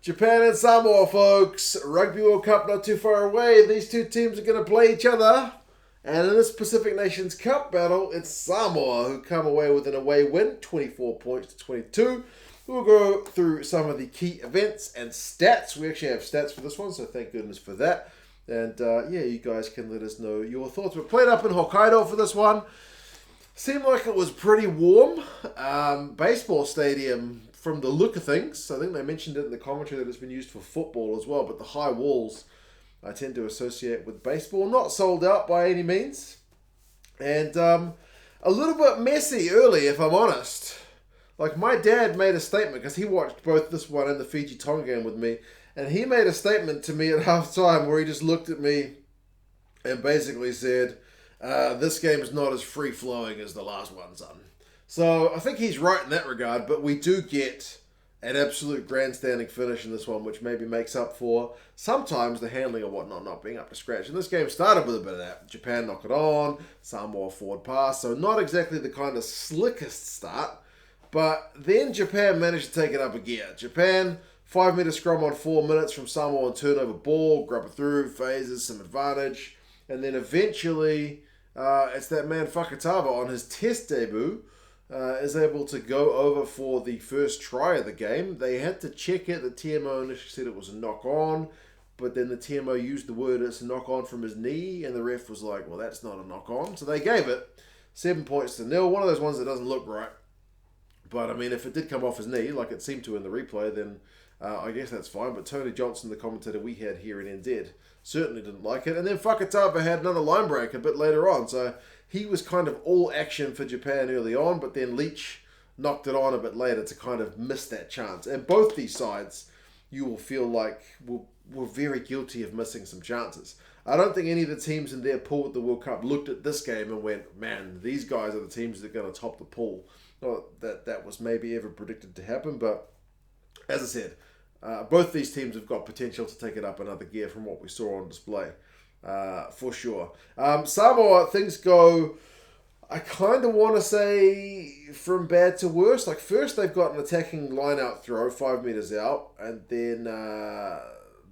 Japan and Samoa, folks. Rugby World Cup not too far away. These two teams are going to play each other. And in this Pacific Nations Cup battle, it's Samoa who come away with an away win, 24 points to 22. We'll go through some of the key events and stats. We actually have stats for this one, so thank goodness for that. And you guys can let us know your thoughts. We played up in Hokkaido for this one. Seemed like it was pretty warm. Baseball stadium, from the look of things, I think they mentioned it in the commentary that it's been used for football as well, but the high walls I tend to associate with baseball. Not sold out by any means. And a little bit messy early, if I'm honest. Like, my dad made a statement, because he watched both this one and the Fiji-Tonga game with me, and he made a statement to me at half-time where he just looked at me and basically said, this game is not as free-flowing as the last one, son. So I think he's right in that regard, but we do get an absolute grandstanding finish in this one, which maybe makes up for sometimes the handling or whatnot not being up to scratch. And this game started with a bit of that. Japan knock it on, Samoa forward pass, so not exactly the kind of slickest start, but then Japan managed to take it up a gear. Japan, 5-meter scrum on 4 minutes from Samoan turnover ball, grab it through, phases, some advantage, and then eventually it's that man Fakatava on his test debut is able to go over for the first try of the game. They had to check it. The TMO initially said it was a knock-on, but then the TMO used the word it's a knock-on from his knee, and the ref was like, well, that's not a knock-on. So they gave it 7 points to 0. One of those ones that doesn't look right. But, I mean, if it did come off his knee, like it seemed to in the replay, then I guess that's fine. But Tony Johnson, the commentator we had here in NZ, certainly didn't like it. And then Fakatava had another line break a bit later on, so he was kind of all action for Japan early on, but then Leitch knocked it on a bit later to kind of miss that chance. And both these sides, you will feel like, were very guilty of missing some chances. I don't think any of the teams in their pool at the World Cup looked at this game and went, man, these guys are the teams that are going to top the pool. Not that was maybe ever predicted to happen, but as I said, both these teams have got potential to take it up another gear from what we saw on display. For sure. Samoa, things go, I kind of want to say, from bad to worse. Like, first they've got an attacking line-out throw, 5 meters out, and then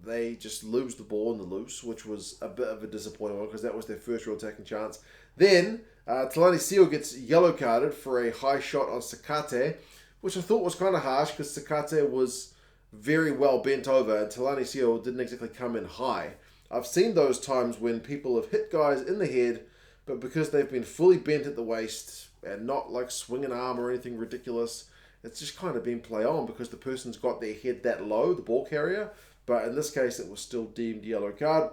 they just lose the ball in the loose, which was a bit of a disappointing one, because that was their first real attacking chance. Then, Talani Seal gets yellow-carded for a high shot on Sakate, which I thought was kind of harsh, because Sakate was very well bent over, and Talani Seal didn't exactly come in high. I've seen those times when people have hit guys in the head, but because they've been fully bent at the waist and not like swing an arm or anything ridiculous, it's just kind of been play on because the person's got their head that low, the ball carrier. But in this case, it was still deemed yellow card.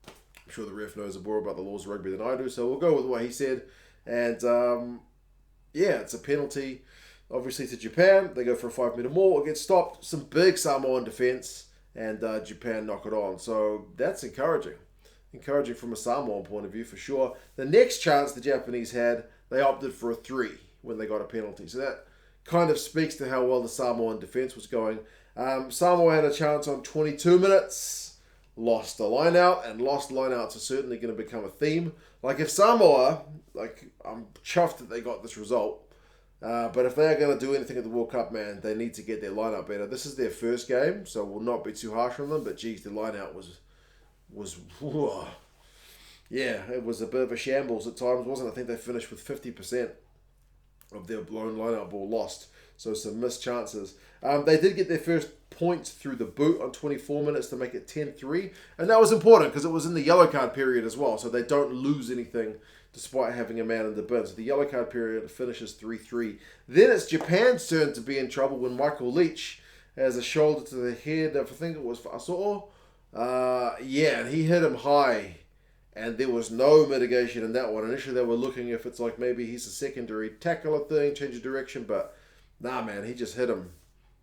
I'm sure the ref knows more about the laws of rugby than I do, so we'll go with what he said. And it's a penalty, obviously, to Japan. They go for a 5-meter maul. It gets stopped. Some big Samoan defense. And Japan knock it on. So that's encouraging. Encouraging from a Samoan point of view, for sure. The next chance the Japanese had, they opted for a 3 when they got a penalty. So that kind of speaks to how well the Samoan defense was going. Samoa had a chance on 22 minutes. Lost the line out. And lost line outs are certainly going to become a theme. Like, if Samoa, I'm chuffed that they got this result. But if they're going to do anything at the World Cup, man, they need to get their lineup better. This is their first game, so we'll not be too harsh on them. But geez, the lineout was it was a bit of a shambles at times, wasn't it? I think they finished with 50% of their blown lineout ball lost. So some missed chances. They did get their first points through the boot on 24 minutes to make it 10-3. And that was important because it was in the yellow card period as well. So they don't lose anything despite having a man in the bin. So the yellow card period finishes 3-3. Then it's Japan's turn to be in trouble when Michael Leitch has a shoulder to the head of, I think it was Faso'o. And he hit him high. And there was no mitigation in that one. Initially they were looking if it's like maybe he's a secondary tackler thing, change of direction. But nah, man, he just hit him.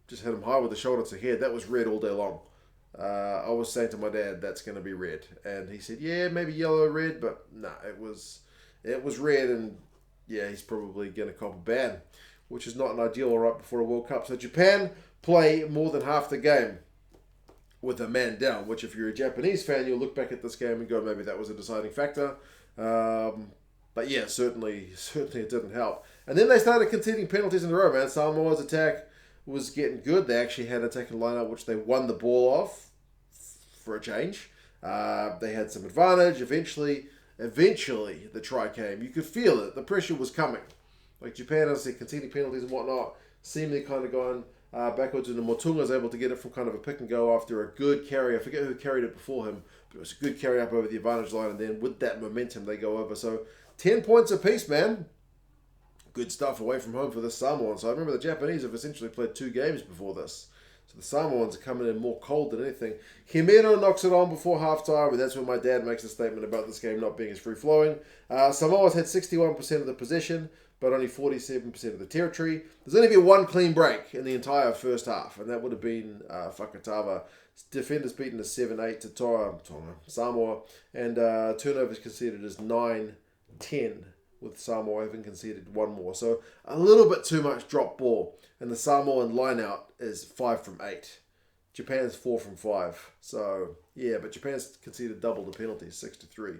Just hit him high with the shoulder to head. That was red all day long. I was saying to my dad, that's going to be red. And he said, yeah, maybe yellow, red. But nah, it was red, and yeah, he's probably going to cop a ban, which is not an ideal right before a World Cup. So Japan play more than half the game with a man down, which if you're a Japanese fan, you'll look back at this game and go, maybe that was a deciding factor. But yeah, certainly it didn't help. And then they started conceding penalties in a row, man. Samoa's attack was getting good. They actually had a attacking lineup which they won the ball off for a change. They had some advantage. Eventually the try came. You could feel it. The pressure was coming. Like Japan, obviously, conceding penalties and whatnot, seemingly kind of going backwards, and Motunga was able to get it from kind of a pick and go after a good carry. I forget who carried it before him, but it was a good carry up over the advantage line, and then with that momentum, they go over. So 10 points apiece, man. Good stuff away from home for the Samoans. So I remember the Japanese have essentially played 2 games before this. So the Samoans are coming in more cold than anything. Himeno knocks it on before halftime, and that's when my dad makes a statement about this game not being as free-flowing. Samoa's had 61% of the possession, but only 47% of the territory. There's only been 1 clean break in the entire first half, and that would have been Whakatava. Defenders beaten as 7-8 to Samoa, and turnovers conceded as 9-10, with Samoa having conceded 1 more. So a little bit too much drop ball, and the Samoan line-out is 5 from 8. Japan's 4 from 5. So, yeah, but Japan's conceded double the penalties, 6-3.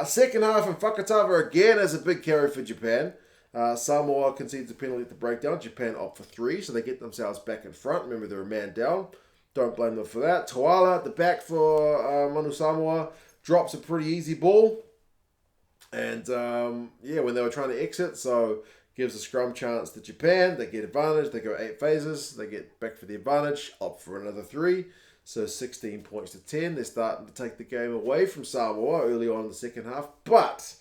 Second half, and Whakatava again has a big carry for Japan. Samoa concedes a penalty at the breakdown. Japan opt for 3, so they get themselves back in front. Remember, they're a man down. Don't blame them for that. Toala at the back for Manu Samoa drops a pretty easy ball. And, when they were trying to exit, so gives a scrum chance to Japan. They get advantage. They go 8 phases. They get back for the advantage. Opt for another 3. So 16 points to 10. They're starting to take the game away from Samoa early on in the second half. But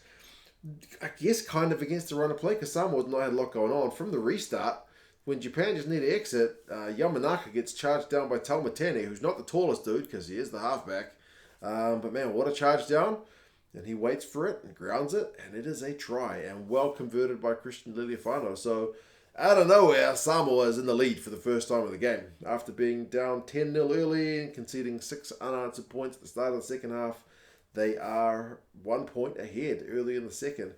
I guess kind of against the run of play, because Samoa's not had a lot going on. From the restart, when Japan just need to exit, Yamanaka gets charged down by Taumatene, who's not the tallest dude, because he is the halfback. But man, what a charge down. And he waits for it and grounds it, and it is a try, and well converted by Christian Liliafano. So, out of nowhere, Samoa is in the lead for the first time of the game. After being down 10-0 early and conceding 6 unanswered points at the start of the second half, they are 1 point ahead early in the second.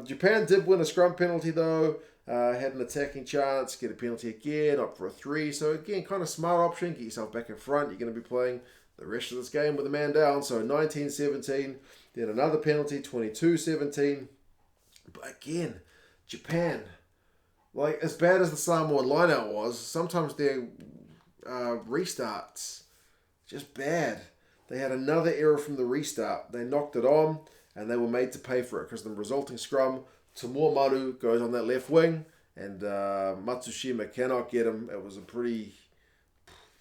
Japan did win a scrum penalty, though. Had an attacking chance, get a penalty again, opt for a 3. So, again, kind of smart option. Get yourself back in front. You're going to be playing the rest of this game with a man down. So, 19-17. Then another penalty, 22-17. But again, Japan, like as bad as the Samoan lineout was, sometimes their restarts just bad. They had another error from the restart. They knocked it on, and they were made to pay for it because the resulting scrum, Tamor Maru goes on that left wing, and Matsushima cannot get him. It was a pretty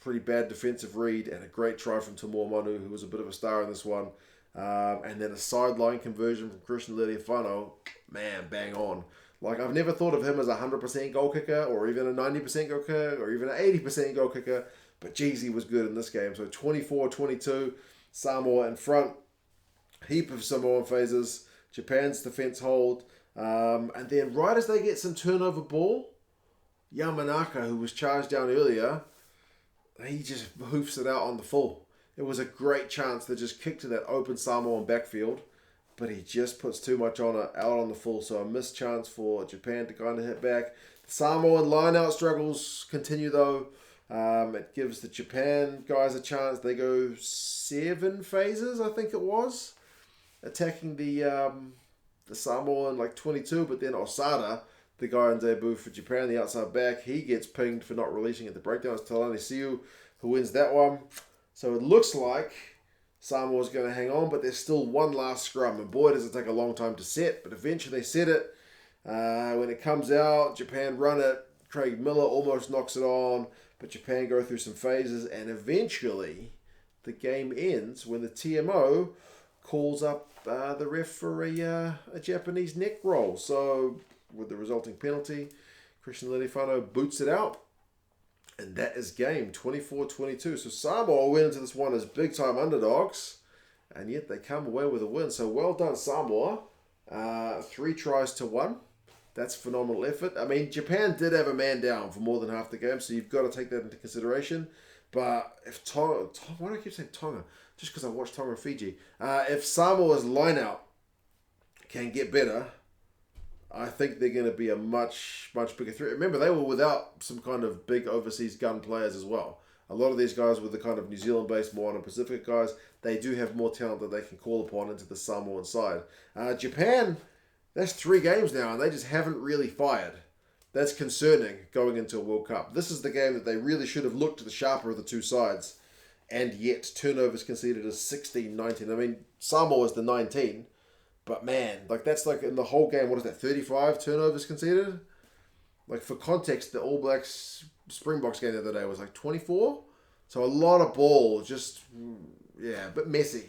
bad defensive read, and a great try from Tamor Manu, who was a bit of a star in this one. And then a sideline conversion from Christian Liliafano, man, bang on. Like, I've never thought of him as a 100% goal kicker, or even a 90% goal kicker, or even an 80% goal kicker, but geez, he was good in this game. So 24-22, Samoa in front, heap of Samoan phases, Japan's defense hold, and then right as they get some turnover ball, Yamanaka, who was charged down earlier, he just hoofs it out on the full. It was a great chance to just kick to that open Samoan backfield, but he just puts too much on it, out on the full. So a missed chance for Japan to kind of hit back. The Samoan line-out struggles continue, though. It gives the Japan guys a chance. They go 7 phases, I think it was, attacking the Samoan like 22, but then Osada, the guy in debut for Japan, the outside back, he gets pinged for not releasing at the breakdown. It's Talani Siu who wins that one. So it looks like Samoa's going to hang on, but there's still one last scrum. And boy, does it take a long time to set. But eventually they set it. When it comes out, Japan run it. Craig Miller almost knocks it on. But Japan go through some phases. And eventually the game ends when the TMO calls up the ref for a Japanese neck roll. So with the resulting penalty, Christian Lilifano boots it out. And that is game 24-22. So Samoa went into this one as big-time underdogs, and yet they come away with a win. So well done, Samoa. 3 tries to 1. That's phenomenal effort. I mean, Japan did have a man down for more than half the game, so you've got to take that into consideration. But if Tonga, why do I keep saying Tonga? Just because I watched Tonga and Fiji. If Samoa's line-out can get better, I think they're going to be a much, much bigger threat. Remember, they were without some kind of big overseas gun players as well. A lot of these guys were the kind of New Zealand-based Moana Pacific guys. They do have more talent that they can call upon into the Samoan side. Japan, that's 3 games now, and they just haven't really fired. That's concerning going into a World Cup. This is the game that they really should have looked to the sharper of the two sides. And yet, turnovers conceded is 16-19. I mean, Samoa is the 19. But man, like that's like in the whole game, what is that, 35 turnovers conceded? Like for context, the All Blacks Springboks game the other day was like 24. So a lot of ball, just, yeah, a bit messy.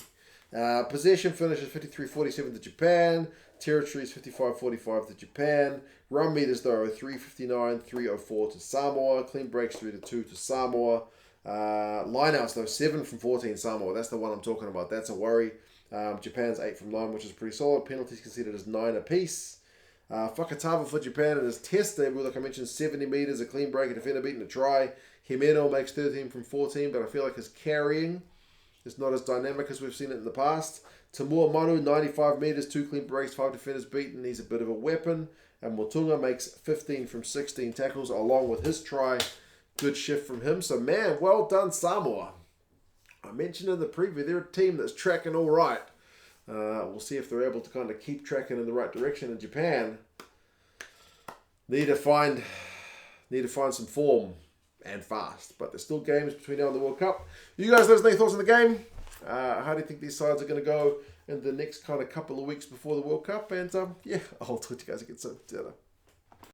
Possession finishes 53-47 to Japan. Territories 55-45 to Japan. Run meters though 359, 304 to Samoa. Clean breaks 3-2 to Samoa. Lineouts though 7 from 14 Samoa. That's the one I'm talking about. That's a worry. Japan's 8 from 9, which is pretty solid. Penalties considered as 9 apiece. Fakatava for Japan in his test debut, like I mentioned, 70 metres, a clean break, a defender beating a try. Himeno makes 13 from 14, but I feel like his carrying is not as dynamic as we've seen it in the past. Tamua Manu, 95 metres, 2 clean breaks, 5 defenders beaten. He's a bit of a weapon. And Motunga makes 15 from 16 tackles along with his try. Good shift from him. So, man, well done, Samoa. I mentioned in the preview, they're a team that's tracking all right. We'll see if they're able to kind of keep tracking in the right direction. In Japan, need to find some form and fast. But there's still games between now and the World Cup. You guys let us know your thoughts on the game. How do you think these sides are going to go in the next kind of couple of weeks before the World Cup? And yeah, I'll talk to you guys again soon. See you later.